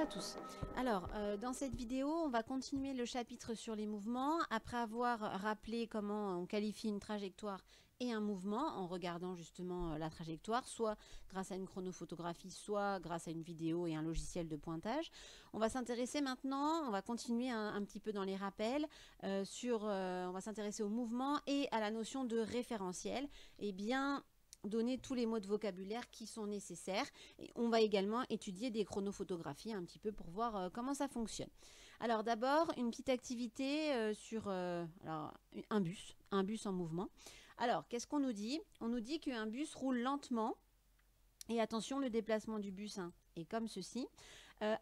à tous. Alors, dans cette vidéo, on va continuer le chapitre sur les mouvements. Après avoir rappelé comment on qualifie une trajectoire et un mouvement en regardant justement la trajectoire, soit grâce à une chronophotographie, soit grâce à une vidéo et un logiciel de pointage. On va s'intéresser maintenant, on va continuer un petit peu dans les rappels, on va s'intéresser au mouvement et à la notion de référentiel. Et bien donner tous les mots de vocabulaire qui sont nécessaires. Et on va également étudier des chronophotographies un petit peu pour voir comment ça fonctionne. Alors d'abord, une petite activité sur un bus en mouvement. Alors, qu'est-ce qu'on nous dit? On nous dit qu'un bus roule lentement. Et attention, le déplacement du bus est comme ceci.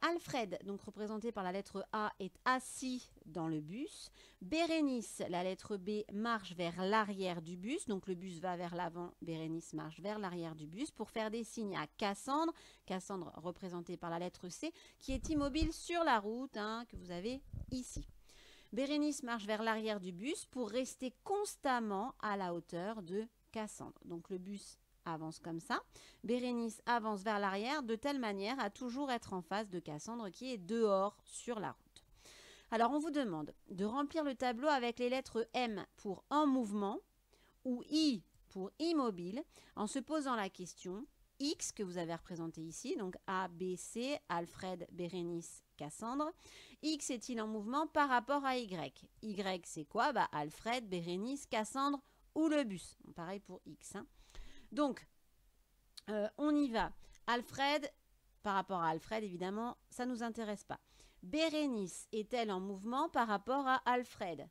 Alfred, donc représenté par la lettre A, est assis dans le bus. Bérénice, la lettre B, marche vers l'arrière du bus. Donc le bus va vers l'avant, Bérénice marche vers l'arrière du bus pour faire des signes à Cassandre. Cassandre représentée par la lettre C, qui est immobile sur la route que vous avez ici. Bérénice marche vers l'arrière du bus pour rester constamment à la hauteur de Cassandre. Donc le bus avance comme ça. Bérénice avance vers l'arrière de telle manière à toujours être en face de Cassandre qui est dehors sur la route. Alors on vous demande de remplir le tableau avec les lettres M pour en mouvement ou I pour immobile en se posant la question X que vous avez représenté ici, donc A, B, C, Alfred, Bérénice, Cassandre. X est-il en mouvement par rapport à Y? Y c'est quoi? Alfred, Bérénice, Cassandre ou le bus. Bon, pareil pour X. Donc, on y va. Alfred, par rapport à Alfred, évidemment, ça ne nous intéresse pas. Bérénice est-elle en mouvement par rapport à Alfred?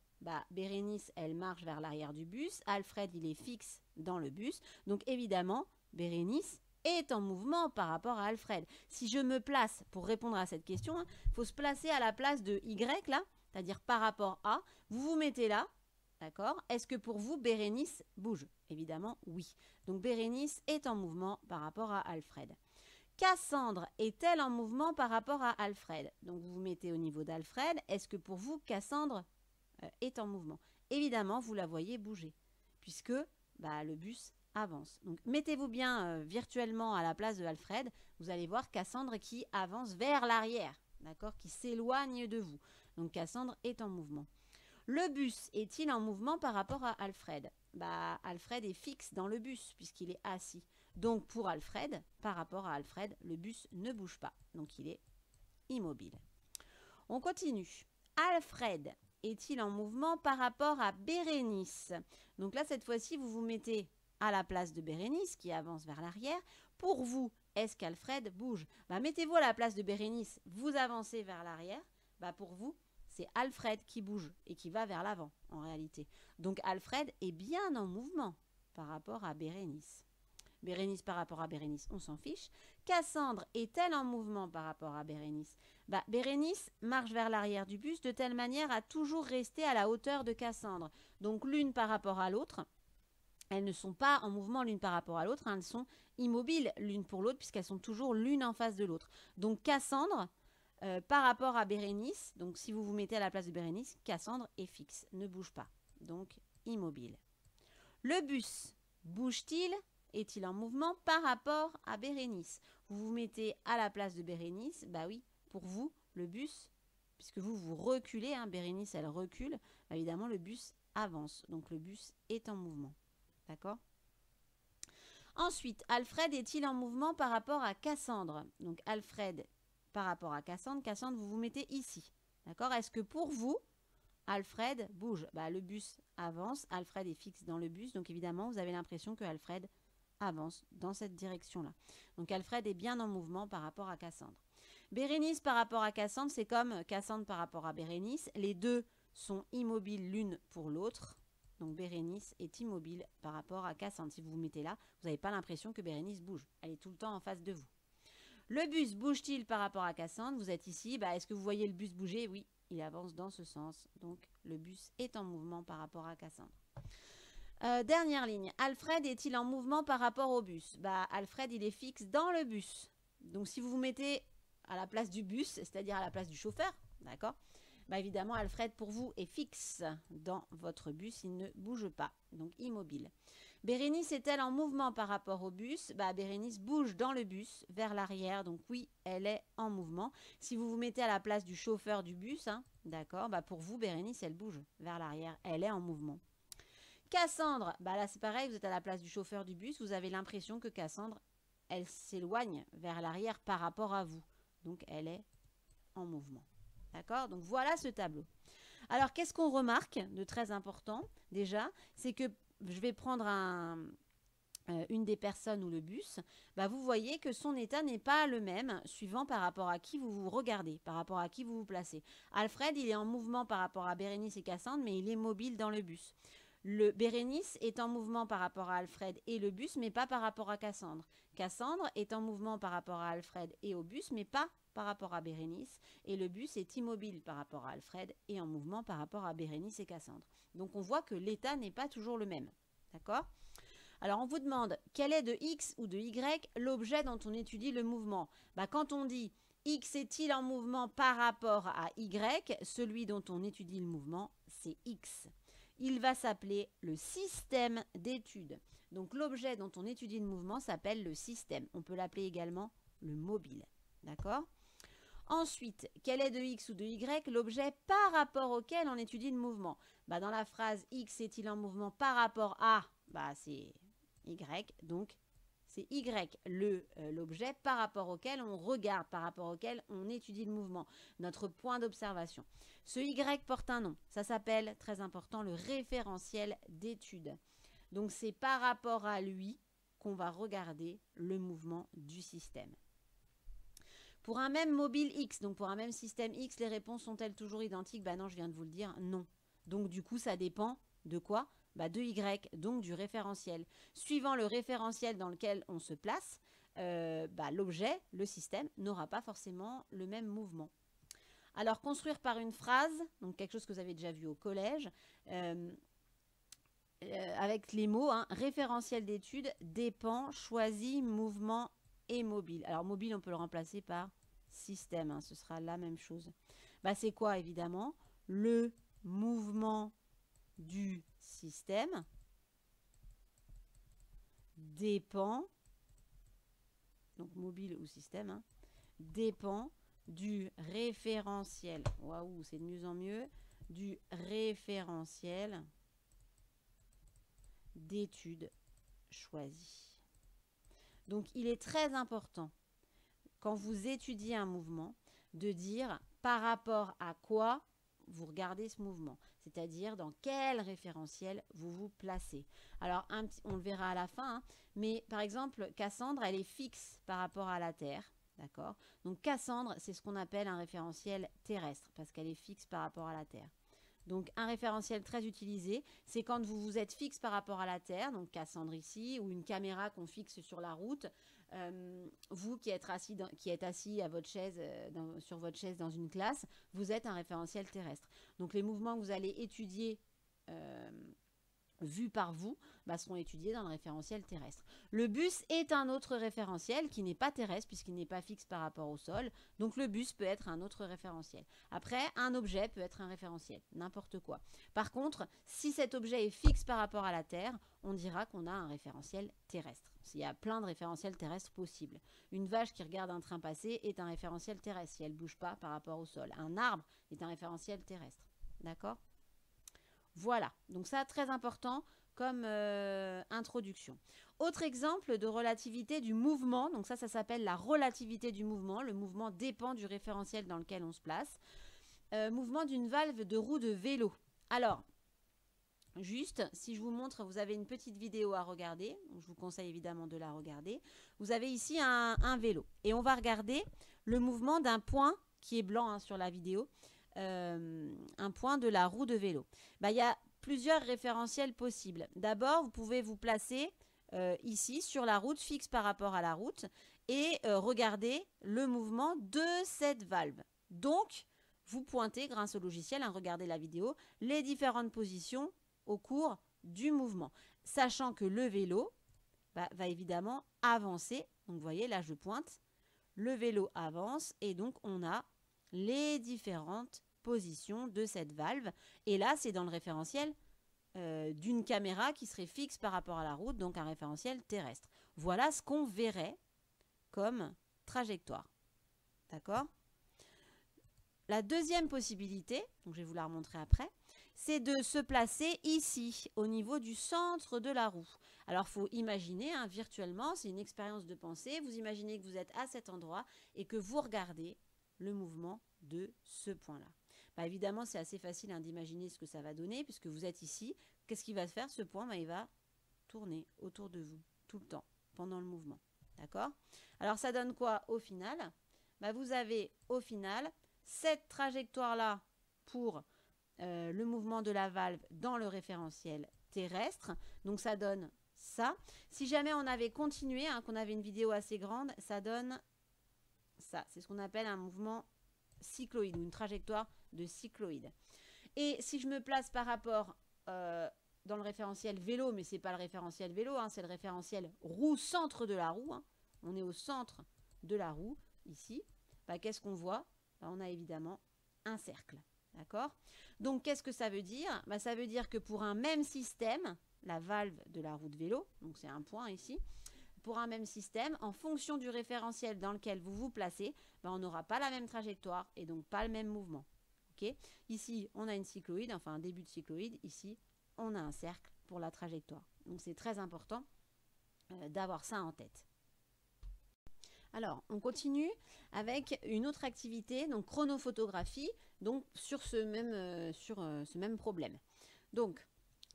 Bérénice, elle marche vers l'arrière du bus. Alfred, il est fixe dans le bus. Donc, évidemment, Bérénice est en mouvement par rapport à Alfred. Si je me place, pour répondre à cette question, il faut se placer à la place de Y, là, c'est-à-dire par rapport à. Vous vous mettez là. D'accord? Est-ce que pour vous, Bérénice bouge? Évidemment, oui. Donc, Bérénice est en mouvement par rapport à Alfred. Cassandre est-elle en mouvement par rapport à Alfred? Donc, vous vous mettez au niveau d'Alfred. Est-ce que pour vous, Cassandre est en mouvement? Évidemment, vous la voyez bouger, puisque le bus avance. Donc, mettez-vous bien virtuellement à la place de Alfred. Vous allez voir Cassandre qui avance vers l'arrière, d'accord? Qui s'éloigne de vous. Donc, Cassandre est en mouvement. Le bus est-il en mouvement par rapport à Alfred? Alfred est fixe dans le bus puisqu'il est assis. Donc pour Alfred, par rapport à Alfred, le bus ne bouge pas. Donc il est immobile. On continue. Alfred est-il en mouvement par rapport à Bérénice? Donc là, cette fois-ci, vous vous mettez à la place de Bérénice qui avance vers l'arrière. Pour vous, est-ce qu'Alfred bouge? Mettez-vous à la place de Bérénice, vous avancez vers l'arrière. Pour vous, c'est Alfred qui bouge et qui va vers l'avant en réalité. Donc Alfred est bien en mouvement par rapport à Bérénice. Bérénice par rapport à Bérénice, on s'en fiche. Cassandre est-elle en mouvement par rapport à Bérénice? Bérénice marche vers l'arrière du bus de telle manière à toujours rester à la hauteur de Cassandre. Donc l'une par rapport à l'autre. Elles ne sont pas en mouvement l'une par rapport à l'autre, elles sont immobiles l'une pour l'autre puisqu'elles sont toujours l'une en face de l'autre. Donc Cassandre, par rapport à Bérénice, donc si vous vous mettez à la place de Bérénice, Cassandre est fixe, ne bouge pas, donc immobile. Le bus bouge-t-il? Est-il en mouvement par rapport à Bérénice? Vous vous mettez à la place de Bérénice, oui, pour vous, le bus, puisque vous reculez, Bérénice elle recule, évidemment le bus avance, donc le bus est en mouvement, d'accord? Ensuite, Alfred est-il en mouvement par rapport à Cassandre? Donc Alfred par rapport à Cassandre, Cassandre, vous vous mettez ici. D'accord? Est-ce que pour vous, Alfred bouge? Le bus avance, Alfred est fixe dans le bus, donc évidemment, vous avez l'impression que Alfred avance dans cette direction-là. Donc Alfred est bien en mouvement par rapport à Cassandre. Bérénice par rapport à Cassandre, c'est comme Cassandre par rapport à Bérénice. Les deux sont immobiles l'une pour l'autre. Donc Bérénice est immobile par rapport à Cassandre. Si vous vous mettez là, vous n'avez pas l'impression que Bérénice bouge. Elle est tout le temps en face de vous. Le bus bouge-t-il par rapport à Cassandre? Vous êtes ici. Est-ce que vous voyez le bus bouger? Oui, il avance dans ce sens. Donc, le bus est en mouvement par rapport à Cassandre. Dernière ligne. Alfred est-il en mouvement par rapport au bus? Alfred, il est fixe dans le bus. Donc, si vous vous mettez à la place du bus, c'est-à-dire à la place du chauffeur, d'accord? Évidemment, Alfred, pour vous, est fixe dans votre bus. Il ne bouge pas, donc immobile. Bérénice est-elle en mouvement par rapport au bus? Bah, Bérénice bouge dans le bus vers l'arrière, donc oui, elle est en mouvement. Si vous vous mettez à la place du chauffeur du bus, hein, d'accord, bah pour vous, Bérénice, elle bouge vers l'arrière, elle est en mouvement. Cassandre, bah là c'est pareil, vous êtes à la place du chauffeur du bus, vous avez l'impression que Cassandre, elle s'éloigne vers l'arrière par rapport à vous. Donc elle est en mouvement. D'accord? Donc voilà ce tableau. Alors qu'est-ce qu'on remarque de très important déjà? C'est que je vais prendre une des personnes ou le bus, bah vous voyez que son état n'est pas le même suivant par rapport à qui vous vous regardez, par rapport à qui vous vous placez. Alfred, il est en mouvement par rapport à Bérénice et Cassandre, mais il est mobile dans le bus. Le Bérénice est en mouvement par rapport à Alfred et le bus, mais pas par rapport à Cassandre. Cassandre est en mouvement par rapport à Alfred et au bus, mais pas par rapport à Bérénice. Et le bus est immobile par rapport à Alfred et en mouvement par rapport à Bérénice et Cassandre. Donc on voit que l'état n'est pas toujours le même. D'accord ? Alors on vous demande quel est de X ou de Y l'objet dont on étudie le mouvement. Bah, quand on dit X est-il en mouvement par rapport à Y, celui dont on étudie le mouvement, c'est X. Il va s'appeler le système d'étude. Donc l'objet dont on étudie le mouvement s'appelle le système. On peut l'appeler également le mobile. D'accord ? Ensuite, quel est de X ou de Y l'objet par rapport auquel on étudie le mouvement? Bah, dans la phrase X est-il en mouvement par rapport à, bah, c'est Y, donc c'est Y l'objet par rapport auquel on regarde, par rapport auquel on étudie le mouvement, notre point d'observation. Ce Y porte un nom, ça s'appelle, très important, le référentiel d'étude. Donc c'est par rapport à lui qu'on va regarder le mouvement du système. Pour un même mobile X, donc pour un même système X, les réponses sont-elles toujours identiques? Bah non, je viens de vous le dire, non. Donc du coup, ça dépend de quoi? Bah de Y, donc du référentiel. Suivant le référentiel dans lequel on se place, bah, l'objet, le système, n'aura pas forcément le même mouvement. Alors, construire par une phrase, donc quelque chose que vous avez déjà vu au collège, avec les mots, hein, référentiel d'étude, dépend, choisi, mouvement et mobile. Alors, mobile, on peut le remplacer par système, hein, ce sera la même chose. Bah, c'est quoi, évidemment? Le mouvement du système dépend, donc mobile ou système, hein, dépend du référentiel, waouh, c'est de mieux en mieux, du référentiel d'étude choisi. Donc il est très important, quand vous étudiez un mouvement, de dire par rapport à quoi vous regardez ce mouvement, c'est-à-dire dans quel référentiel vous vous placez. Alors, on le verra à la fin, hein, mais par exemple, Cassandre, elle est fixe par rapport à la Terre, d'accord? Donc, Cassandre, c'est ce qu'on appelle un référentiel terrestre, parce qu'elle est fixe par rapport à la Terre. Donc, un référentiel très utilisé, c'est quand vous êtes fixe par rapport à la Terre, donc Cassandre ici, ou une caméra qu'on fixe sur la route. Vous qui êtes assis à votre chaise, sur votre chaise dans une classe, vous êtes un référentiel terrestre. Donc les mouvements que vous allez étudier vus par vous seront étudiés dans le référentiel terrestre. Le bus est un autre référentiel qui n'est pas terrestre puisqu'il n'est pas fixe par rapport au sol. Donc le bus peut être un autre référentiel. Après, un objet peut être un référentiel, n'importe quoi. Par contre, si cet objet est fixe par rapport à la Terre, on dira qu'on a un référentiel terrestre. Il y a plein de référentiels terrestres possibles. Une vache qui regarde un train passer est un référentiel terrestre si elle ne bouge pas par rapport au sol. Un arbre est un référentiel terrestre. D'accord ? Voilà, donc ça, très important comme introduction. Autre exemple de relativité du mouvement, donc ça s'appelle la relativité du mouvement. Le mouvement dépend du référentiel dans lequel on se place. Mouvement d'une valve de roue de vélo. Alors, juste, si je vous montre, vous avez une petite vidéo à regarder. Je vous conseille évidemment de la regarder. Vous avez ici un vélo. Et on va regarder le mouvement d'un qui est blanc hein, sur la vidéo. Un point de la roue de vélo. Il y a plusieurs référentiels possibles. D'abord, vous pouvez vous placer ici sur la route, fixe par rapport à la route, et regarder le mouvement de cette valve. Donc, vous pointez, grâce au logiciel, regardez la vidéo, les différentes positions au cours du mouvement. Sachant que le vélo va évidemment avancer. Donc, vous voyez, là, je pointe. Le vélo avance et donc, on a les différentes position de cette valve. Et là, c'est dans le référentiel d'une caméra qui serait fixe par rapport à la route, donc un référentiel terrestre. Voilà ce qu'on verrait comme trajectoire. D'accord? La deuxième possibilité, donc je vais vous la remontrer après, c'est de se placer ici, au niveau du centre de la roue. Alors, il faut imaginer, hein, virtuellement, c'est une expérience de pensée, vous imaginez que vous êtes à cet endroit et que vous regardez le mouvement de ce point-là. Bah, évidemment, c'est assez facile hein, d'imaginer ce que ça va donner, puisque vous êtes ici. Qu'est-ce qu'il va faire, ce point? Bah, il va tourner autour de vous, tout le temps, pendant le mouvement. D'accord? Alors, ça donne quoi au final? Bah, vous avez au final cette trajectoire-là pour le mouvement de la valve dans le référentiel terrestre. Donc, ça donne ça. Si jamais on avait continué, hein, qu'on avait une vidéo assez grande, ça donne ça. C'est ce qu'on appelle un mouvement cycloïde ou une trajectoire de cycloïde. Et si je me place par rapport dans le référentiel vélo, mais ce n'est pas le référentiel vélo, hein, c'est le référentiel roue, centre de la roue. Hein. On est au centre de la roue, ici. Bah, qu'est-ce qu'on voit? Bah, on a évidemment un cercle. D'accord? Donc, qu'est-ce que ça veut dire? Bah, ça veut dire que pour un même système, la valve de la roue de vélo, donc c'est un point ici, pour un même système, en fonction du référentiel dans lequel vous vous placez, bah, on n'aura pas la même trajectoire et donc pas le même mouvement. Okay? Ici, on a une cycloïde, enfin un début de cycloïde. Ici, on a un cercle pour la trajectoire. Donc, c'est très important d'avoir ça en tête. Alors, on continue avec une autre activité, donc chronophotographie, donc sur ce même problème. Donc,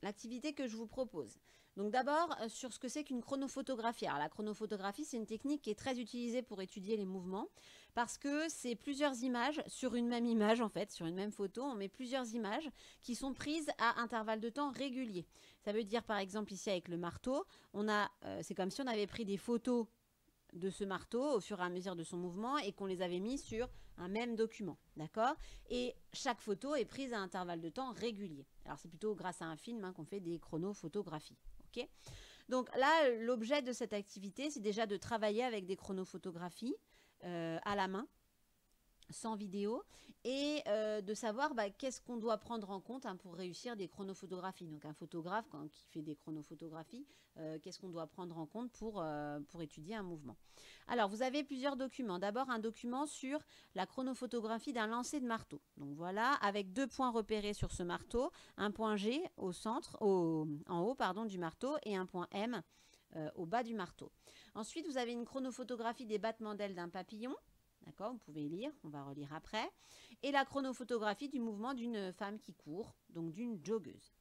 l'activité que je vous propose. Donc d'abord, sur ce que c'est qu'une chronophotographie. Alors la chronophotographie, c'est une technique qui est très utilisée pour étudier les mouvements parce que c'est plusieurs images sur une même image, en fait, sur une même photo, on met plusieurs images qui sont prises à intervalles de temps réguliers. Ça veut dire, par exemple, ici avec le marteau, c'est comme si on avait pris des photos de ce marteau au fur et à mesure de son mouvement et qu'on les avait mis sur un même document, d'accord? Et chaque photo est prise à intervalles de temps réguliers. Alors c'est plutôt grâce à un film hein, qu'on fait des chronophotographies, ok? Donc là, l'objet de cette activité, c'est déjà de travailler avec des chronophotographies à la main, sans vidéo, et de savoir qu'est-ce qu'on doit prendre en compte hein, pour réussir des chronophotographies. Donc un photographe qui fait des chronophotographies, qu'est-ce qu'on doit prendre en compte pour étudier un mouvement. Alors vous avez plusieurs documents. D'abord un document sur la chronophotographie d'un lancer de marteau. Donc voilà, avec 2 points repérés sur ce marteau, un point G au centre, en haut pardon, du marteau et un point M au bas du marteau. Ensuite vous avez une chronophotographie des battements d'ailes d'un papillon. D'accord, vous pouvez lire, on va relire après. Et la chronophotographie du mouvement d'une femme qui court, donc d'une joggeuse.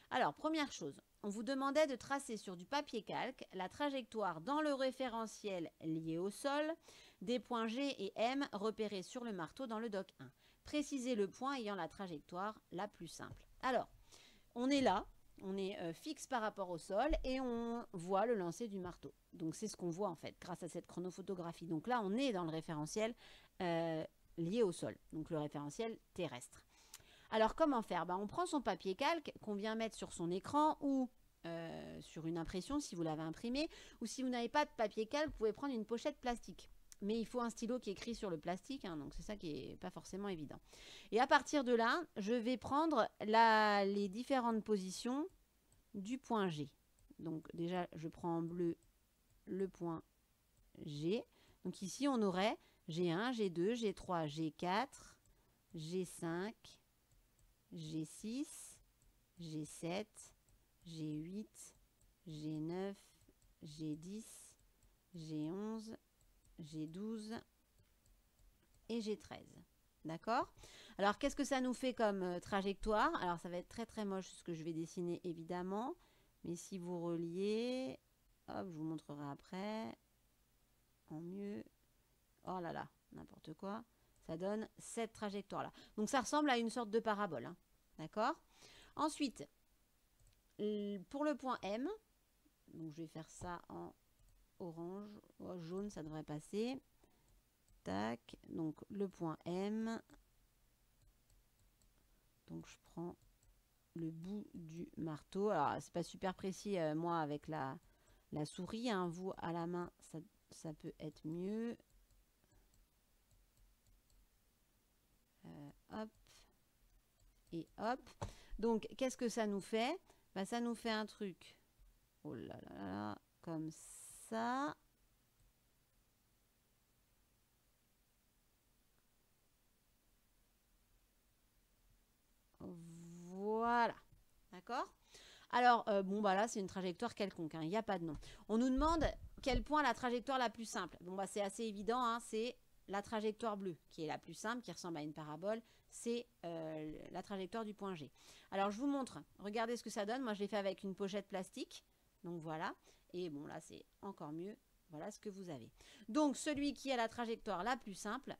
Alors, première chose, on vous demandait de tracer sur du papier calque la trajectoire dans le référentiel lié au sol des points G et M repérés sur le marteau dans le doc 1. Précisez le point ayant la trajectoire la plus simple. Alors, on est là. On est fixe par rapport au sol et on voit le lancer du marteau. Donc, c'est ce qu'on voit en fait grâce à cette chronophotographie. Donc là, on est dans le référentiel lié au sol, donc le référentiel terrestre. Alors, comment faire? On prend son papier calque qu'on vient mettre sur son écran ou sur une impression si vous l'avez imprimé. Ou si vous n'avez pas de papier calque, vous pouvez prendre une pochette plastique. Mais il faut un stylo qui écrit sur le plastique, hein, donc c'est ça qui n'est pas forcément évident. Et à partir de là, je vais prendre les différentes positions du point G. Donc déjà, je prends en bleu le point G. Donc ici, on aurait G1, G2, G3, G4, G5, G6, G7, G8, G9, G10, G11, G12 et G13. D'accord? Alors, qu'est-ce que ça nous fait comme trajectoire? Alors, ça va être très très moche ce que je vais dessiner évidemment. Mais si vous reliez, hop, je vous montrerai après. En mieux. Oh là là, n'importe quoi. Ça donne cette trajectoire-là. Donc, ça ressemble à une sorte de parabole. Hein. D'accord? Ensuite, pour le point M, donc je vais faire ça en orange, jaune, ça devrait passer. Tac, donc le point M. Donc je prends le bout du marteau. Alors c'est pas super précis moi avec la souris. Hein. Vous à la main, ça peut être mieux. Hop. Et hop. Donc qu'est-ce que ça nous fait? Bah, ça nous fait un truc. Oh là là là, comme ça. Voilà. D'accord? Alors, bon, bah là, c'est une trajectoire quelconque. Il n'y a pas de nom. On nous demande quel point la trajectoire la plus simple. Bon, bah c'est assez évident. Hein, c'est la trajectoire bleue qui est la plus simple, qui ressemble à une parabole. C'est la trajectoire du point G. Alors, je vous montre. Regardez ce que ça donne. Moi, je l'ai fait avec une pochette plastique. Donc, voilà. Et bon, là, c'est encore mieux. Voilà ce que vous avez. Donc, celui qui a la trajectoire la plus simple,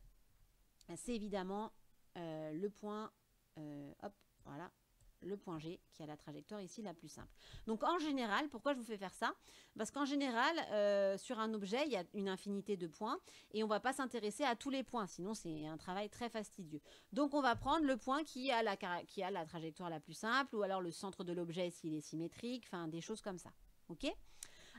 c'est évidemment le point... hop, voilà. Le point G qui a la trajectoire ici la plus simple. Donc en général, pourquoi je vous fais faire ça? Parce qu'en général, sur un objet, il y a une infinité de points et on ne va pas s'intéresser à tous les points, sinon c'est un travail très fastidieux. Donc on va prendre le point qui a la trajectoire la plus simple ou alors le centre de l'objet s'il est symétrique, enfin des choses comme ça. Ok?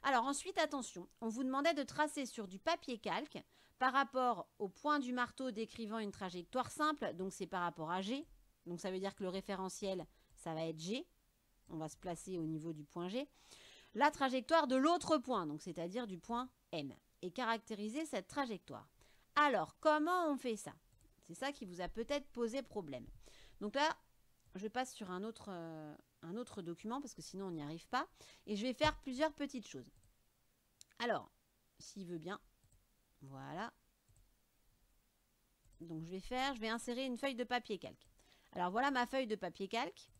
Alors ensuite, attention, on vous demandait de tracer sur du papier calque par rapport au point du marteau décrivant une trajectoire simple, donc c'est par rapport à G. Donc ça veut dire que le référentiel, ça va être G. On va se placer au niveau du point G. La trajectoire de l'autre point, donc c'est-à-dire du point M, et caractériser cette trajectoire. Alors, comment on fait ça? C'est ça qui vous a peut-être posé problème. Donc là, je passe sur un autre document parce que sinon on n'y arrive pas. Et je vais faire plusieurs petites choses. Alors, s'il veut bien, voilà. Donc je vais insérer une feuille de papier calque. Alors voilà ma feuille de papier calque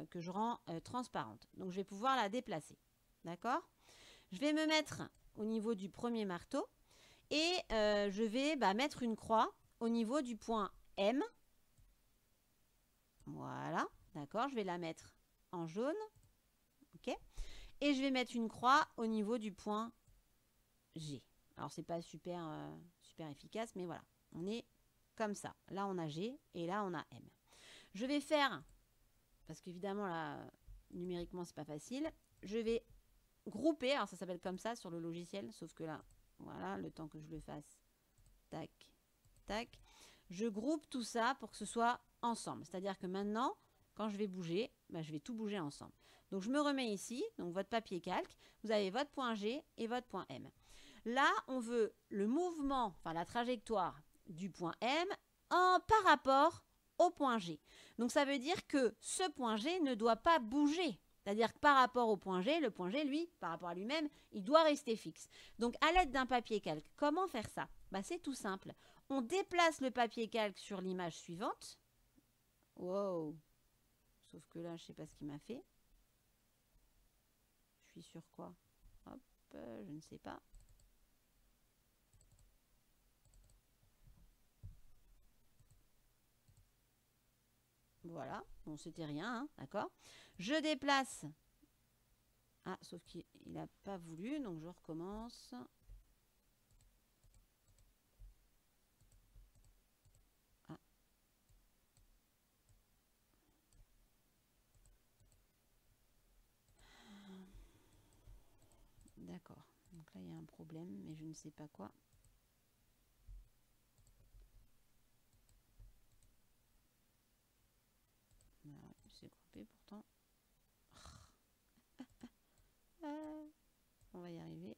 que je rends transparente. Donc je vais pouvoir la déplacer. D'accord? Je vais me mettre au niveau du premier marteau et je vais mettre une croix au niveau du point M. Voilà, d'accord? Je vais la mettre en jaune. Ok? Et je vais mettre une croix au niveau du point G. Alors c'est pas super efficace, mais voilà. On est comme ça. Là on a G et là on a M. Je vais faire, parce qu'évidemment là, numériquement c'est pas facile, je vais grouper, alors ça s'appelle comme ça sur le logiciel, sauf que là, voilà, le temps que je le fasse, tac, tac, je groupe tout ça pour que ce soit ensemble. C'est-à-dire que maintenant, quand je vais bouger, je vais tout bouger ensemble. Donc je me remets ici, donc votre papier calque, vous avez votre point G et votre point M. Là, on veut le mouvement, enfin la trajectoire du point M par rapport au point G. Donc ça veut dire que ce point G ne doit pas bouger. C'est-à-dire que par rapport au point G, le point G, lui, par rapport à lui-même, il doit rester fixe. Donc à l'aide d'un papier calque, comment faire ça? C'est tout simple. On déplace le papier calque sur l'image suivante. Wow. Sauf que là, je ne sais pas ce qu'il m'a fait. Je suis sur quoi? Hop, je ne sais pas. Voilà, bon, c'était rien, hein, d'accord. Je déplace. Ah, sauf qu'il n'a pas voulu, donc je recommence. Ah. D'accord, donc là il y a un problème, mais je ne sais pas quoi. C'est groupé pourtant. On va y arriver.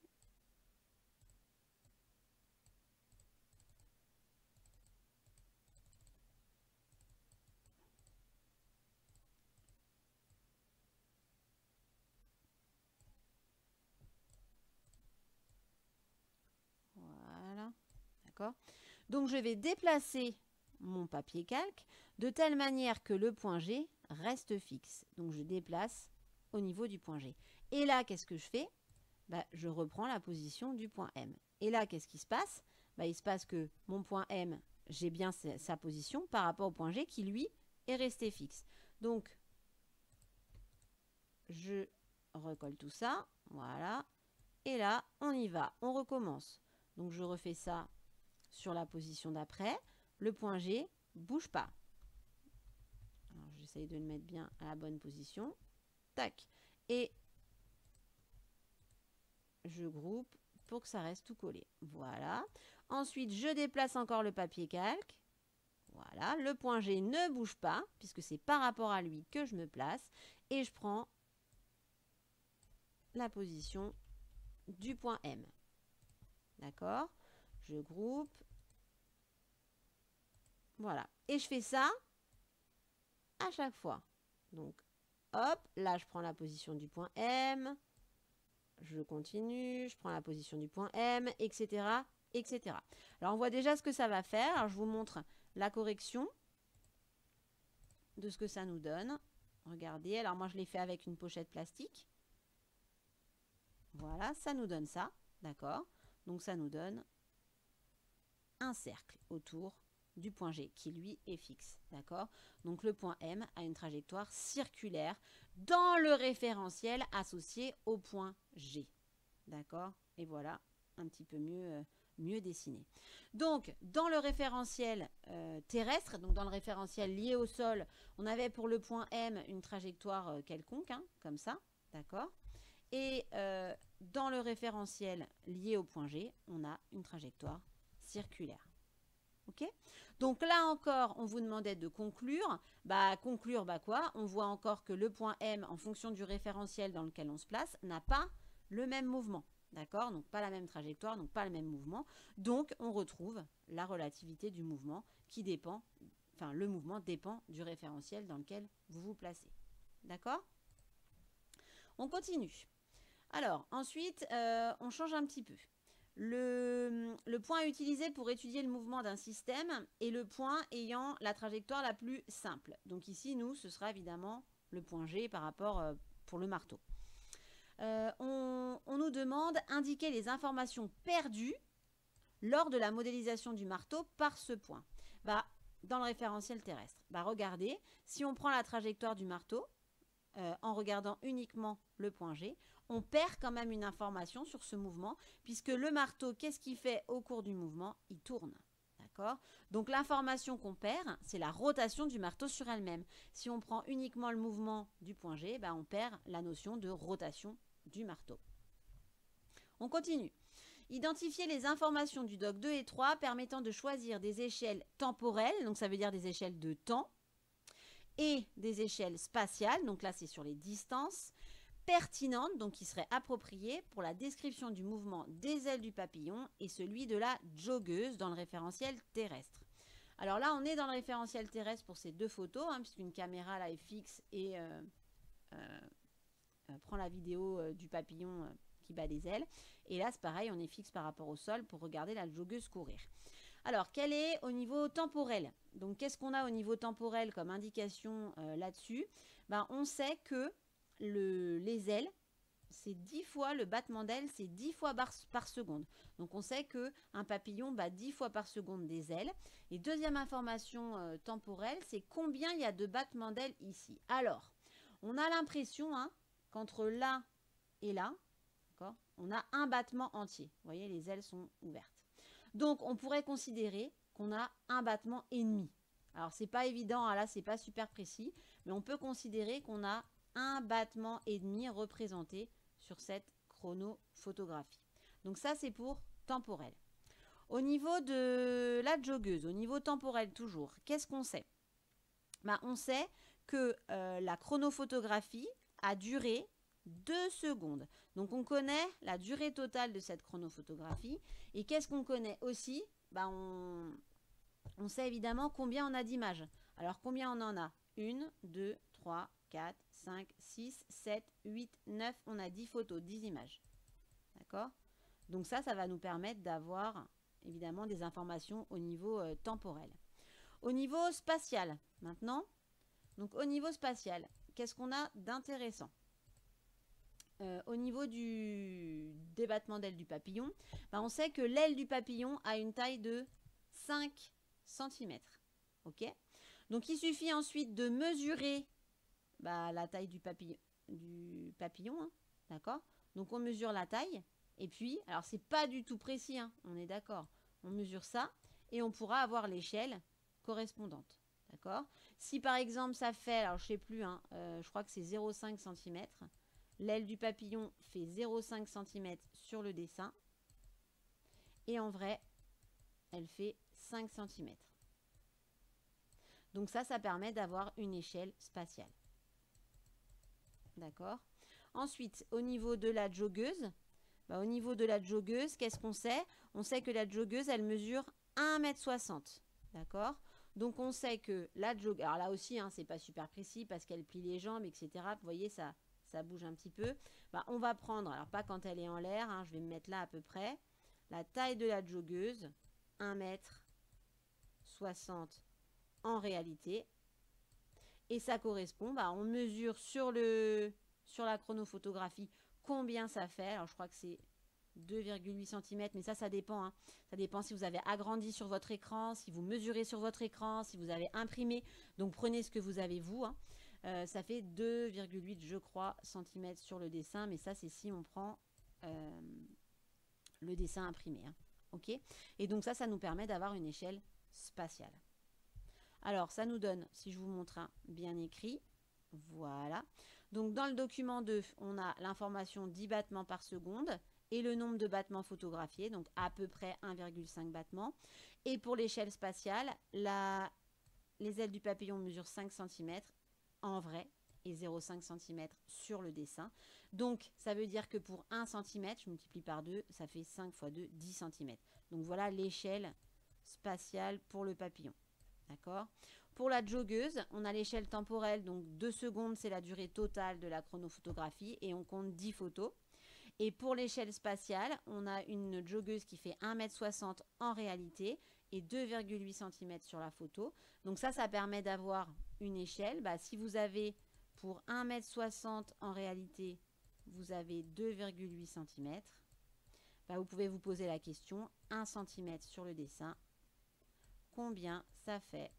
Voilà, d'accord. Donc je vais déplacer mon papier calque de telle manière que le point G reste fixe. Donc je déplace au niveau du point G. Et là, qu'est-ce que je fais? Je reprends la position du point M. Et là, qu'est-ce qui se passe? Il se passe que mon point M, j'ai bien sa position par rapport au point G qui, lui, est resté fixe. Donc, je recolle tout ça. Voilà. Et là, on y va. On recommence. Donc, je refais ça sur la position d'après. Le point G bouge pas. Alors, j'essaye de le mettre bien à la bonne position. Tac. Et je groupe pour que ça reste tout collé. Voilà. Ensuite, je déplace encore le papier calque. Voilà. Le point G ne bouge pas, puisque c'est par rapport à lui que je me place. Et je prends la position du point M. D'accord? Je groupe. Voilà. Et je fais ça à chaque fois. Donc, hop, là, je prends la position du point M. Je continue, je prends la position du point M, etc., etc. Alors, on voit déjà ce que ça va faire. Alors, je vous montre la correction de ce que ça nous donne. Regardez, alors moi, je l'ai fait avec une pochette plastique. Voilà, ça nous donne ça, d'accord? Donc, ça nous donne un cercle autour du point G qui, lui, est fixe, d'accord? Donc, le point M a une trajectoire circulaire dans le référentiel associé au point G, d'accord? Et voilà, un petit peu mieux dessiné. Donc, dans le référentiel terrestre, donc dans le référentiel lié au sol, on avait pour le point M une trajectoire quelconque, hein, comme ça, d'accord? Et dans le référentiel lié au point G, on a une trajectoire circulaire. Ok? Donc là encore, on vous demandait de conclure. Conclure, quoi? On voit encore que le point M, en fonction du référentiel dans lequel on se place, n'a pas le même mouvement. D'accord? Donc pas la même trajectoire, donc pas le même mouvement. Donc on retrouve la relativité du mouvement qui dépend, enfin le mouvement dépend du référentiel dans lequel vous vous placez. D'accord? On continue. Alors ensuite, on change un petit peu. Le point utilisé pour étudier le mouvement d'un système est le point ayant la trajectoire la plus simple. Donc ici, nous, ce sera évidemment le point G par rapport pour le marteau. On nous demande d'indiquer les informations perdues lors de la modélisation du marteau par ce point. Dans le référentiel terrestre. Regardez, si on prend la trajectoire du marteau, en regardant uniquement le point G, on perd quand même une information sur ce mouvement, puisque le marteau, qu'est-ce qu'il fait au cours du mouvement? Il tourne. D'accord? Donc l'information qu'on perd, c'est la rotation du marteau sur elle-même. Si on prend uniquement le mouvement du point G, on perd la notion de rotation du marteau. On continue. Identifier les informations du doc 2 et 3 permettant de choisir des échelles temporelles, donc ça veut dire des échelles de temps, et des échelles spatiales, donc là c'est sur les distances, pertinentes, donc qui seraient appropriées pour la description du mouvement des ailes du papillon et celui de la joggeuse dans le référentiel terrestre. Alors là on est dans le référentiel terrestre pour ces deux photos, puisqu'une caméra là est fixe et prend la vidéo du papillon qui bat des ailes. Et là c'est pareil, on est fixe par rapport au sol pour regarder la joggeuse courir. Alors, quel est au niveau temporel? Donc, qu'est-ce qu'on a au niveau temporel comme indication là-dessus? On sait que les ailes, c'est 10 fois, le battement d'ailes, c'est 10 fois par seconde. Donc, on sait qu'un papillon bat 10 fois par seconde des ailes. Et deuxième information temporelle, c'est combien il y a de battements d'ailes ici. Alors, on a l'impression qu'entre là et là, on a un battement entier. Vous voyez, les ailes sont ouvertes. Donc, on pourrait considérer qu'on a un battement et demi. Alors, c'est pas évident, là, c'est pas super précis, mais on peut considérer qu'on a un battement et demi représenté sur cette chronophotographie. Donc, ça, c'est pour temporel. Au niveau de la joggeuse, au niveau temporel toujours, qu'est-ce qu'on sait? On sait que la chronophotographie a duré 2 secondes. Donc, on connaît la durée totale de cette chronophotographie. Et qu'est-ce qu'on connaît aussi? On sait évidemment combien on a d'images. Alors, combien on en a? 1, 2, 3, 4, 5, 6, 7, 8, 9. On a 10 photos, 10 images. D'accord? Donc ça va nous permettre d'avoir évidemment des informations au niveau temporel. Au niveau spatial, maintenant. Donc, au niveau spatial, qu'est-ce qu'on a d'intéressant? Au niveau des battements d'ailes du papillon, on sait que l'aile du papillon a une taille de 5 cm. Ok? Donc, il suffit ensuite de mesurer la taille du papillon. D'accord? Donc, on mesure la taille. Et puis, alors, c'est pas du tout précis, on est d'accord. On mesure ça et on pourra avoir l'échelle correspondante. D'accord? Si, par exemple, ça fait, alors, je sais plus, je crois que c'est 0,5 cm. L'aile du papillon fait 0,5 cm sur le dessin. Et en vrai, elle fait 5 cm. Donc ça permet d'avoir une échelle spatiale. D'accord? Ensuite, au niveau de la joggeuse, qu'est-ce qu'on sait? On sait que la joggeuse, elle mesure 1,60 m. D'accord? Donc, on sait que la joggeuse... Alors là aussi, hein, c'est pas super précis parce qu'elle plie les jambes, etc. Vous voyez, ça bouge un petit peu. On va prendre, alors pas quand elle est en l'air, hein, je vais me mettre là à peu près, la taille de la joggeuse, 1,60 m en réalité. Et ça correspond, on mesure sur la chronophotographie combien ça fait. Alors je crois que c'est 2,8 cm, mais ça dépend. Hein. Ça dépend si vous avez agrandi sur votre écran, si vous mesurez sur votre écran, si vous avez imprimé. Donc prenez ce que vous avez vous. Hein. Ça fait 2,8 je crois cm sur le dessin, mais ça c'est si on prend le dessin imprimé. Hein. Ok. Et donc ça nous permet d'avoir une échelle spatiale. Alors, ça nous donne, si je vous montre un bien écrit, voilà. Donc, dans le document 2, on a l'information 10 battements par seconde et le nombre de battements photographiés, donc à peu près 1,5 battements. Et pour l'échelle spatiale, les ailes du papillon mesurent 5 cm en vrai et 0,5 cm sur le dessin. Donc, ça veut dire que pour 1 cm, je multiplie par 2, ça fait 5 x 2, 10 cm. Donc, voilà l'échelle spatiale pour le papillon. D'accord. Pour la joggeuse, on a l'échelle temporelle, donc 2 secondes, c'est la durée totale de la chronophotographie et on compte 10 photos. Et pour l'échelle spatiale, on a une joggeuse qui fait 1,60 m en réalité et 2,8 cm sur la photo. Donc ça permet d'avoir une échelle. Si vous avez pour 1,60 m en réalité, vous avez 2,8 cm, vous pouvez vous poser la question, 1 cm sur le dessin, combien ça fait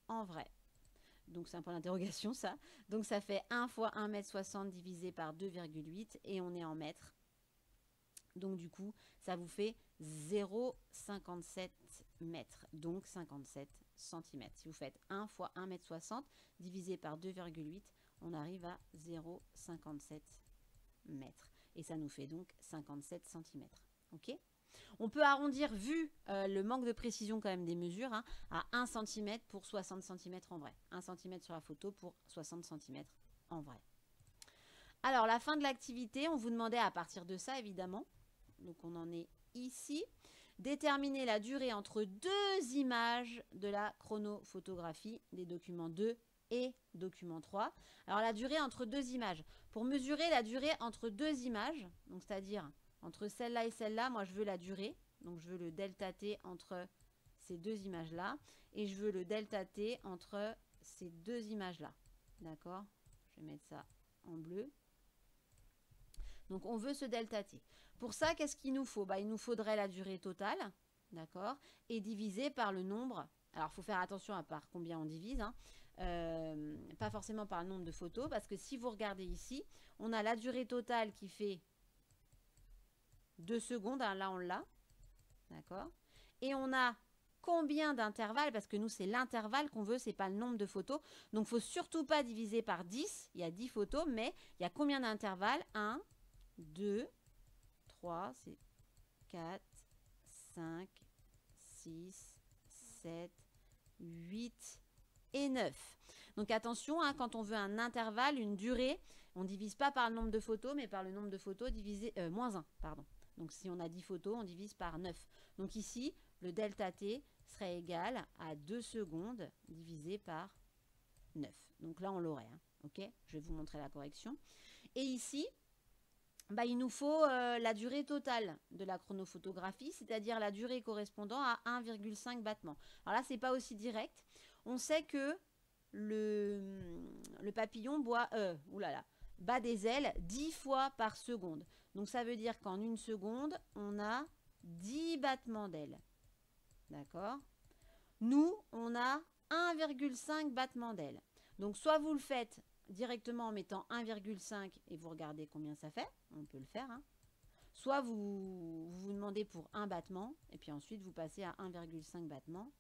en vrai? Donc c'est un point d'interrogation ça. Donc ça fait 1 fois 1,60 m divisé par 2,8 et on est en mètres. Donc du coup, ça vous fait 0,57 mètres, donc 57 cm. Si vous faites 1 fois 1,60 m divisé par 2,8, on arrive à 0,57 mètres. Et ça nous fait donc 57 cm. Ok ? On peut arrondir, vu le manque de précision quand même des mesures, hein, à 1 cm pour 60 cm en vrai. 1 cm sur la photo pour 60 cm en vrai. Alors, la fin de l'activité, on vous demandait à partir de ça, évidemment. Donc, on en est ici. Déterminer la durée entre deux images de la chronophotographie des documents 2 et document 3. Alors, la durée entre deux images. Pour mesurer la durée entre deux images, donc c'est-à-dire entre celle-là et celle-là, moi je veux la durée. Donc je veux le delta t entre ces deux images-là. Et je veux le delta t entre ces deux images-là. D'accord? Je vais mettre ça en bleu. Donc on veut ce delta t. Pour ça, qu'est-ce qu'il nous faut? Il nous faudrait la durée totale. D'accord? Et divisé par le nombre. Alors il faut faire attention à par combien on divise. Hein. Pas forcément par le nombre de photos. Parce que si vous regardez ici, on a la durée totale qui fait 2 secondes, hein, là on l'a, d'accord. Et on a combien d'intervalles, parce que nous c'est l'intervalle qu'on veut, c'est pas le nombre de photos. Donc il ne faut surtout pas diviser par 10, il y a 10 photos, mais il y a combien d'intervalles? 1, 2, 3, c'est 4, 5, 6, 7, 8 et 9. Donc attention, hein, quand on veut un intervalle, une durée, on ne divise pas par le nombre de photos, mais par le nombre de photos divisé, moins 1, pardon. Donc, si on a 10 photos, on divise par 9. Donc, ici, le delta t serait égal à 2 secondes divisé par 9. Donc, là, on l'aurait. Hein. OK? Je vais vous montrer la correction. Et ici, il nous faut la durée totale de la chronophotographie, c'est-à-dire la durée correspondant à 1,5 battement. Alors là, ce n'est pas aussi direct. On sait que le papillon bat des ailes 10 fois par seconde. Donc, ça veut dire qu'en une seconde, on a 10 battements d'ailes. D'accord? Nous, on a 1,5 battements d'ailes. Donc, soit vous le faites directement en mettant 1,5 et vous regardez combien ça fait. On peut le faire. Hein. Soit vous demandez pour un battement et puis ensuite, vous passez à 1,5 battements.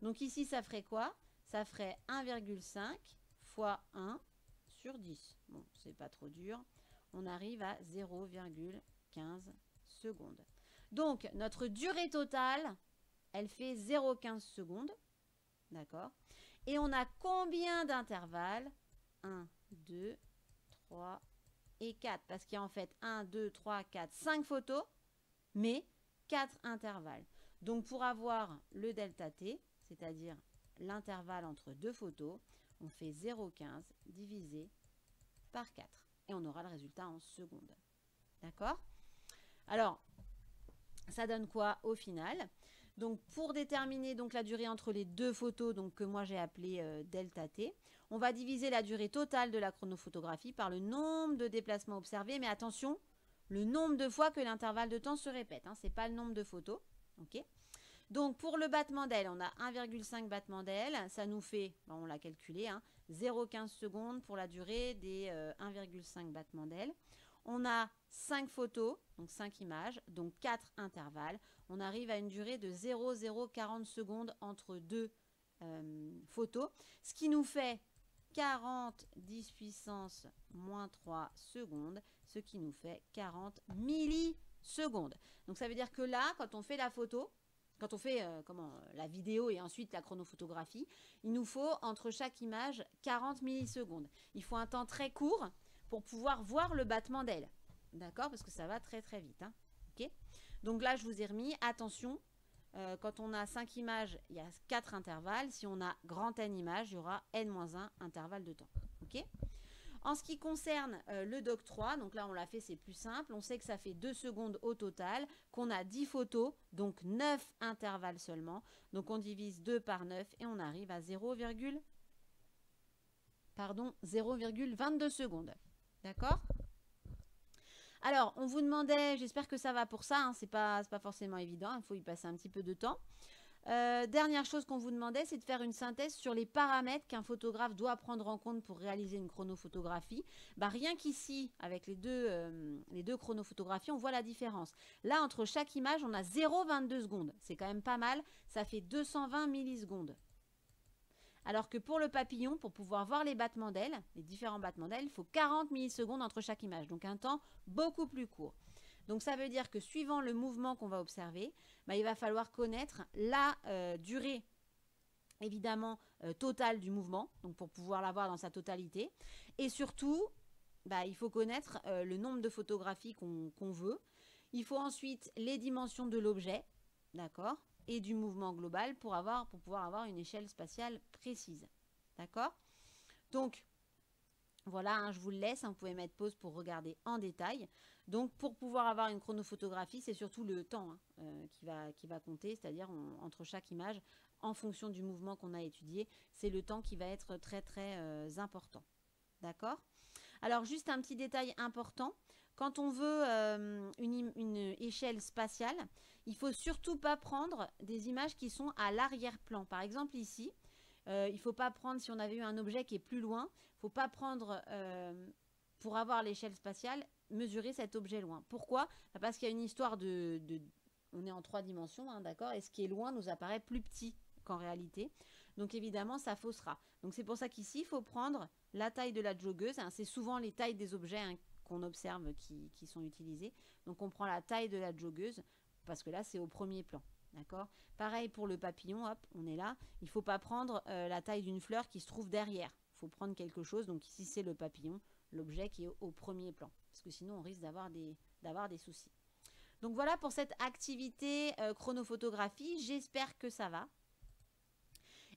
Donc, ici, ça ferait quoi? Ça ferait 1,5 fois 1 sur 10. Bon, c'est pas trop dur. On arrive à 0,15 secondes. Donc, notre durée totale, elle fait 0,15 secondes. D'accord? Et on a combien d'intervalles? 1, 2, 3, et 4, parce qu'il y a en fait 1, 2, 3, 4, 5 photos, mais 4 intervalles. Donc pour avoir le delta t, c'est-à-dire l'intervalle entre deux photos, on fait 0,15 divisé par 4. Et on aura le résultat en secondes. D'accord? Alors, ça donne quoi au final? Donc pour déterminer donc la durée entre les deux photos, donc que moi j'ai appelé delta t, on va diviser la durée totale de la chronophotographie par le nombre de déplacements observés. Mais attention, le nombre de fois que l'intervalle de temps se répète. Hein, ce n'est pas le nombre de photos. Okay. Donc pour le battement d'aile, on a 1,5 battements d'aile. Ça nous fait, on l'a calculé, hein, 0,15 secondes pour la durée des 1,5 battements d'aile. On a 5 photos, donc 5 images, donc 4 intervalles. On arrive à une durée de 0,040 secondes entre deux photos, ce qui nous fait 40 10 puissance moins 3 secondes, ce qui nous fait 40 millisecondes. Donc ça veut dire que là, quand on fait la photo, quand on fait la vidéo et ensuite la chronophotographie, il nous faut entre chaque image 40 millisecondes. Il faut un temps très court pour pouvoir voir le battement d'aile. D'accord? Parce que ça va très très vite. Hein. Okay. Donc là, je vous ai remis, attention, quand on a 5 images, il y a 4 intervalles. Si on a grand N images, il y aura N-1 intervalle de temps. Okay. En ce qui concerne le Doc 3, donc là on l'a fait, c'est plus simple. On sait que ça fait 2 secondes au total, qu'on a 10 photos, donc 9 intervalles seulement. Donc on divise 2 par 9 et on arrive à 0,22 secondes. D'accord? Alors, on vous demandait, j'espère que ça va pour ça, hein, c'est pas forcément évident, il faut y passer un petit peu de temps. Dernière chose qu'on vous demandait, c'est de faire une synthèse sur les paramètres qu'un photographe doit prendre en compte pour réaliser une chronophotographie. Rien qu'ici, avec les deux chronophotographies, on voit la différence. Là, entre chaque image, on a 0,22 secondes. C'est quand même pas mal, ça fait 220 millisecondes. Alors que pour le papillon, pour pouvoir voir les battements d'aile, les différents battements d'aile, il faut 40 millisecondes entre chaque image. Donc un temps beaucoup plus court. Donc ça veut dire que suivant le mouvement qu'on va observer, il va falloir connaître la durée évidemment totale du mouvement, donc pour pouvoir la voir dans sa totalité. Et surtout, il faut connaître le nombre de photographies qu'on veut. Il faut ensuite les dimensions de l'objet, d'accord, et du mouvement global pour pouvoir avoir une échelle spatiale précise. D'accord? Donc, voilà, hein, je vous le laisse, hein, vous pouvez mettre pause pour regarder en détail. Donc, pour pouvoir avoir une chronophotographie, c'est surtout le temps qui va compter, c'est-à-dire entre chaque image, en fonction du mouvement qu'on a étudié, c'est le temps qui va être très très important. D'accord? Alors, juste un petit détail important, quand on veut une échelle spatiale, il ne faut surtout pas prendre des images qui sont à l'arrière-plan. Par exemple, ici, il ne faut pas prendre, si on avait eu un objet qui est plus loin, il ne faut pas prendre, pour avoir l'échelle spatiale, mesurer cet objet loin. Pourquoi? Parce qu'il y a une histoire on est en 3 dimensions, hein, d'accord? Et ce qui est loin nous apparaît plus petit qu'en réalité. Donc évidemment, ça faussera. Donc c'est pour ça qu'ici, il faut prendre la taille de la joggeuse. Hein, c'est souvent les tailles des objets qu'on observe qui sont utilisés. Donc on prend la taille de la joggeuse, parce que là, c'est au premier plan. D'accord? Pareil pour le papillon, hop, on est là. Il ne faut pas prendre la taille d'une fleur qui se trouve derrière. Il faut prendre quelque chose. Donc ici, c'est le papillon, l'objet qui est au premier plan. Parce que sinon, on risque d'avoir des soucis. Donc voilà pour cette activité chronophotographie. J'espère que ça va.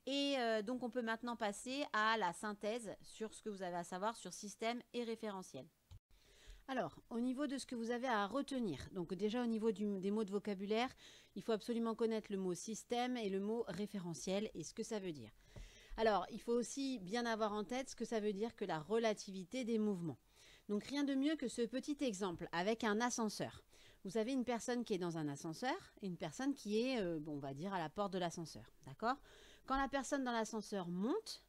Et donc, on peut maintenant passer à la synthèse sur ce que vous avez à savoir sur système et référentiel. Alors, au niveau de ce que vous avez à retenir, donc déjà au niveau des mots de vocabulaire, il faut absolument connaître le mot système et le mot référentiel et ce que ça veut dire. Alors, il faut aussi bien avoir en tête ce que ça veut dire que la relativité des mouvements. Donc, rien de mieux que ce petit exemple avec un ascenseur. Vous avez une personne qui est dans un ascenseur et une personne qui est, on va dire, à la porte de l'ascenseur. D'accord ? Quand la personne dans l'ascenseur monte,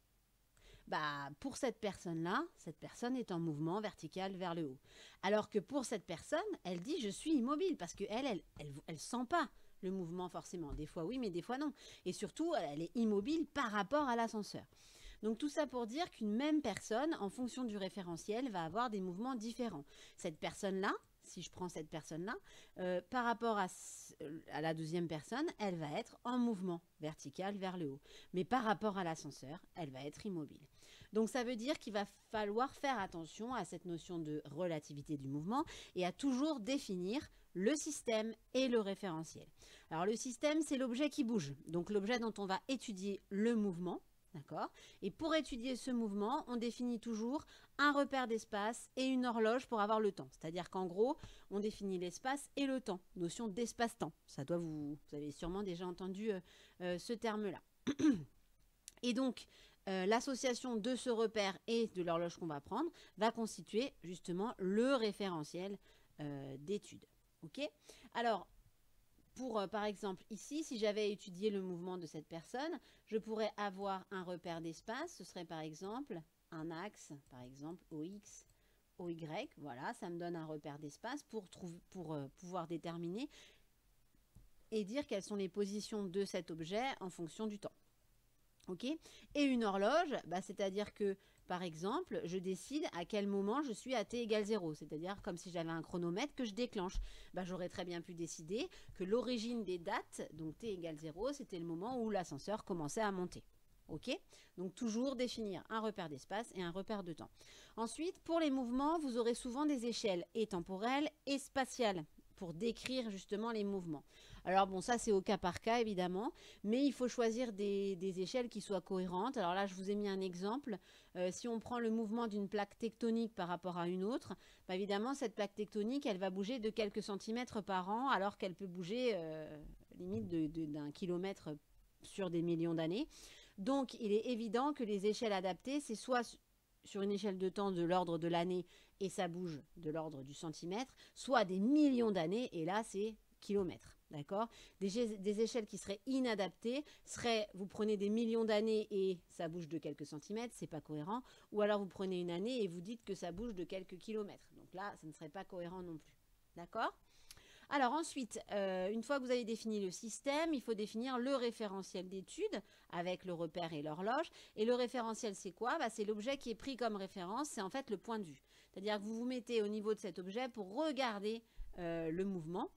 pour cette personne-là, cette personne est en mouvement vertical vers le haut. Alors que pour cette personne, elle dit « je suis immobile » parce qu'elle ne sent pas le mouvement forcément. Des fois oui, mais des fois non. Et surtout, elle est immobile par rapport à l'ascenseur. Donc tout ça pour dire qu'une même personne, en fonction du référentiel, va avoir des mouvements différents. Cette personne-là, si je prends cette personne-là, par rapport à la deuxième personne, elle va être en mouvement vertical vers le haut. Mais par rapport à l'ascenseur, elle va être immobile. Donc ça veut dire qu'il va falloir faire attention à cette notion de relativité du mouvement et à toujours définir le système et le référentiel. Alors le système, c'est l'objet qui bouge, donc l'objet dont on va étudier le mouvement, d'accord? Et pour étudier ce mouvement, on définit toujours un repère d'espace et une horloge pour avoir le temps. C'est-à-dire qu'en gros, on définit l'espace et le temps, notion d'espace-temps. Ça doit vous avez sûrement déjà entendu ce terme-là. Et donc, l'association de ce repère et de l'horloge qu'on va prendre va constituer justement le référentiel d'étude. Ok? Alors, par exemple, ici, si j'avais étudié le mouvement de cette personne, je pourrais avoir un repère d'espace. Ce serait par exemple un axe, par exemple OX, OY. Voilà, ça me donne un repère d'espace pour pouvoir déterminer et dire quelles sont les positions de cet objet en fonction du temps. Ok? Et une horloge, c'est-à-dire que, par exemple, je décide à quel moment je suis à t égale 0, c'est-à-dire comme si j'avais un chronomètre que je déclenche. J'aurais très bien pu décider que l'origine des dates, donc t égale 0, c'était le moment où l'ascenseur commençait à monter. Ok? Donc toujours définir un repère d'espace et un repère de temps. Ensuite, pour les mouvements, vous aurez souvent des échelles et temporelles et spatiales pour décrire justement les mouvements. Alors bon, ça c'est au cas par cas évidemment, mais il faut choisir des échelles qui soient cohérentes. Alors là, je vous ai mis un exemple. Si on prend le mouvement d'une plaque tectonique par rapport à une autre, évidemment, cette plaque tectonique, elle va bouger de quelques centimètres par an, alors qu'elle peut bouger limite d'un kilomètre sur des millions d'années. Donc, il est évident que les échelles adaptées, c'est soit sur une échelle de temps de l'ordre de l'année et ça bouge de l'ordre du centimètre, soit des millions d'années et là, c'est kilomètres. D'accord? Des échelles qui seraient inadaptées seraient, vous prenez des millions d'années et ça bouge de quelques centimètres, c'est pas cohérent. Ou alors vous prenez une année et vous dites que ça bouge de quelques kilomètres. Donc là, ça ne serait pas cohérent non plus. D'accord? Alors ensuite, une fois que vous avez défini le système, il faut définir le référentiel d'étude avec le repère et l'horloge. Et le référentiel, c'est quoi? C'est l'objet qui est pris comme référence, c'est en fait le point de vue. C'est-à-dire que vous vous mettez au niveau de cet objet pour regarder le mouvement.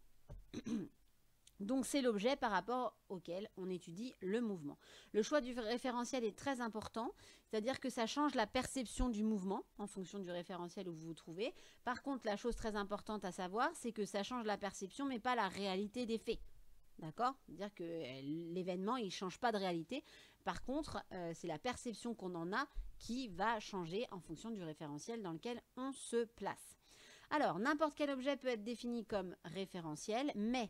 Donc, c'est l'objet par rapport auquel on étudie le mouvement. Le choix du référentiel est très important, c'est-à-dire que ça change la perception du mouvement en fonction du référentiel où vous vous trouvez. Par contre, la chose très importante à savoir, c'est que ça change la perception, mais pas la réalité des faits. D'accord? C'est-à-dire que l'événement, il ne change pas de réalité. Par contre, c'est la perception qu'on en a qui va changer en fonction du référentiel dans lequel on se place. Alors, n'importe quel objet peut être défini comme référentiel, mais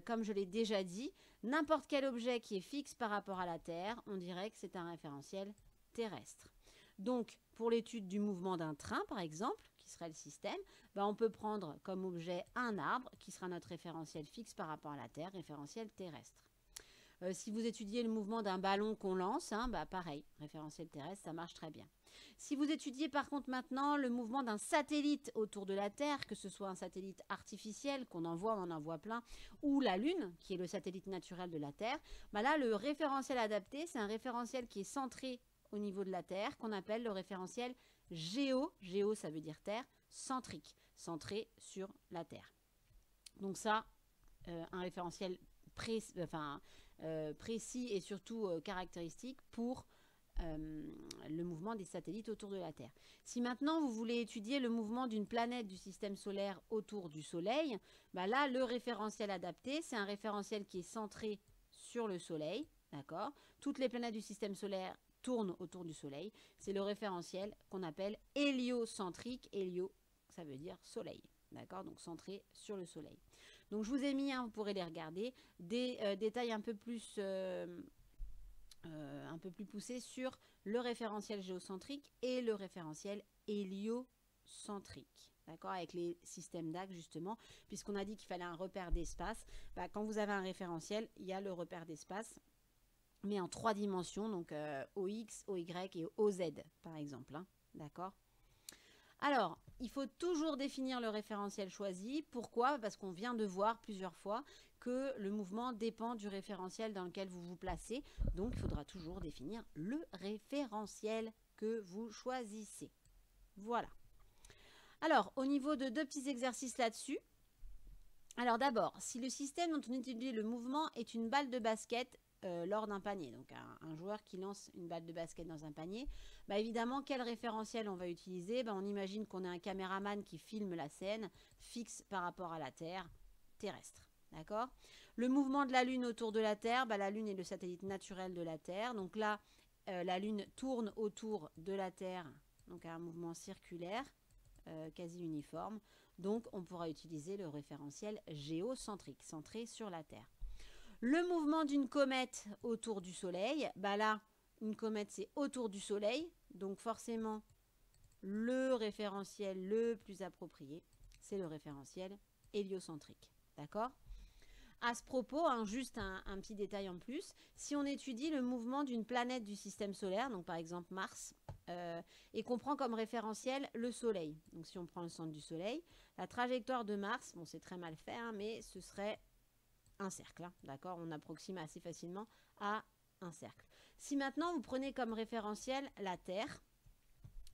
comme je l'ai déjà dit, n'importe quel objet qui est fixe par rapport à la Terre, on dirait que c'est un référentiel terrestre. Donc, pour l'étude du mouvement d'un train, par exemple, qui serait le système, on peut prendre comme objet un arbre, qui sera notre référentiel fixe par rapport à la Terre, référentiel terrestre. Si vous étudiez le mouvement d'un ballon qu'on lance, pareil, référentiel terrestre, ça marche très bien. Si vous étudiez par contre maintenant le mouvement d'un satellite autour de la Terre, que ce soit un satellite artificiel qu'on envoie, on en envoie plein, ou la Lune, qui est le satellite naturel de la Terre, là le référentiel adapté, c'est un référentiel qui est centré au niveau de la Terre, qu'on appelle le référentiel géo, géo ça veut dire Terre, centrique, centré sur la Terre. Donc ça, un référentiel précis et surtout caractéristique pour le mouvement des satellites autour de la Terre. Si maintenant vous voulez étudier le mouvement d'une planète du système solaire autour du Soleil, là le référentiel adapté, c'est un référentiel qui est centré sur le Soleil, d'accord? Toutes les planètes du système solaire tournent autour du Soleil. C'est le référentiel qu'on appelle héliocentrique. Hélio, ça veut dire Soleil, d'accord? Donc centré sur le Soleil. Donc je vous ai mis, vous pourrez les regarder, des détails un peu plus poussés sur le référentiel géocentrique et le référentiel héliocentrique. D'accord, avec les systèmes d'axes justement, puisqu'on a dit qu'il fallait un repère d'espace. Quand vous avez un référentiel, il y a le repère d'espace, mais en 3 dimensions, donc OX, OY et OZ par exemple. D'accord. Alors, il faut toujours définir le référentiel choisi. Pourquoi? Parce qu'on vient de voir plusieurs fois que le mouvement dépend du référentiel dans lequel vous vous placez. Donc, il faudra toujours définir le référentiel que vous choisissez. Voilà. Alors, au niveau de 2 petits exercices là-dessus. Alors d'abord, si le système dont on étudie le mouvement est une balle de basket, lors d'un panier. Donc un joueur qui lance une balle de basket dans un panier, bah évidemment, quel référentiel on va utiliser? Bah, on imagine qu'on a un caméraman qui filme la scène fixe par rapport à la Terre terrestre. D'accord? Le mouvement de la Lune autour de la Terre, bah, la Lune est le satellite naturel de la Terre. Donc là, la Lune tourne autour de la Terre, donc à un mouvement circulaire, quasi uniforme. Donc on pourra utiliser le référentiel géocentrique, centré sur la Terre. Le mouvement d'une comète autour du Soleil, bah là, une comète c'est autour du Soleil, donc forcément le référentiel le plus approprié, c'est le référentiel héliocentrique. D'accord? À ce propos, hein, juste un petit détail en plus, si on étudie le mouvement d'une planète du système solaire, donc par exemple Mars, et qu'on prend comme référentiel le Soleil, donc si on prend le centre du Soleil, la trajectoire de Mars, bon c'est très mal fait, hein, mais ce serait un cercle, hein, d'accord? On approxime assez facilement à un cercle. Si maintenant vous prenez comme référentiel la Terre,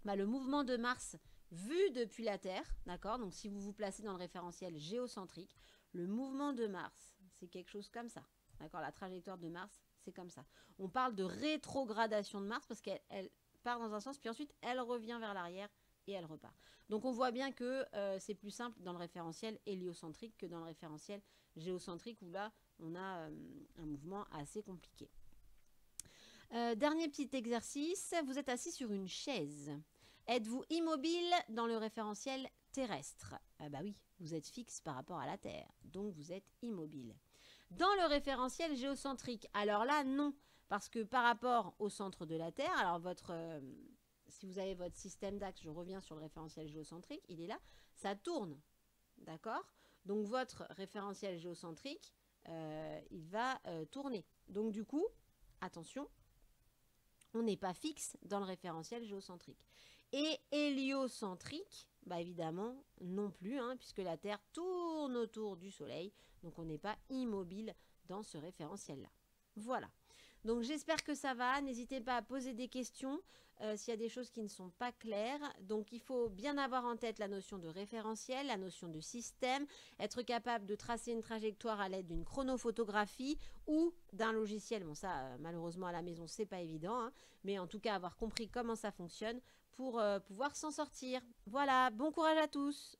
bah, le mouvement de Mars vu depuis la Terre, d'accord? Donc si vous vous placez dans le référentiel géocentrique, le mouvement de Mars, c'est quelque chose comme ça, d'accord? La trajectoire de Mars, c'est comme ça. On parle de rétrogradation de Mars parce qu'elle part dans un sens, puis ensuite elle revient vers l'arrière et elle repart. Donc on voit bien que c'est plus simple dans le référentiel héliocentrique que dans le référentiel géocentrique où là on a un mouvement assez compliqué. Dernier petit exercice, vous êtes assis sur une chaise. Êtes-vous immobile dans le référentiel terrestre? Bah oui, vous êtes fixe par rapport à la Terre, donc vous êtes immobile. Dans le référentiel géocentrique, alors là non, parce que par rapport au centre de la Terre, alors si vous avez votre système d'axe, je reviens sur le référentiel géocentrique, il est là, ça tourne, d'accord? Donc votre référentiel géocentrique, il va tourner. Donc du coup, attention, on n'est pas fixe dans le référentiel géocentrique. Et héliocentrique, bah évidemment non plus, hein, puisque la Terre tourne autour du Soleil, donc on n'est pas immobile dans ce référentiel-là. Voilà. Donc j'espère que ça va. N'hésitez pas à poser des questions s'il y a des choses qui ne sont pas claires. Donc il faut bien avoir en tête la notion de référentiel, la notion de système, être capable de tracer une trajectoire à l'aide d'une chronophotographie ou d'un logiciel. Bon ça malheureusement à la maison c'est pas évident, hein, mais en tout cas avoir compris comment ça fonctionne pour pouvoir s'en sortir. Voilà, bon courage à tous.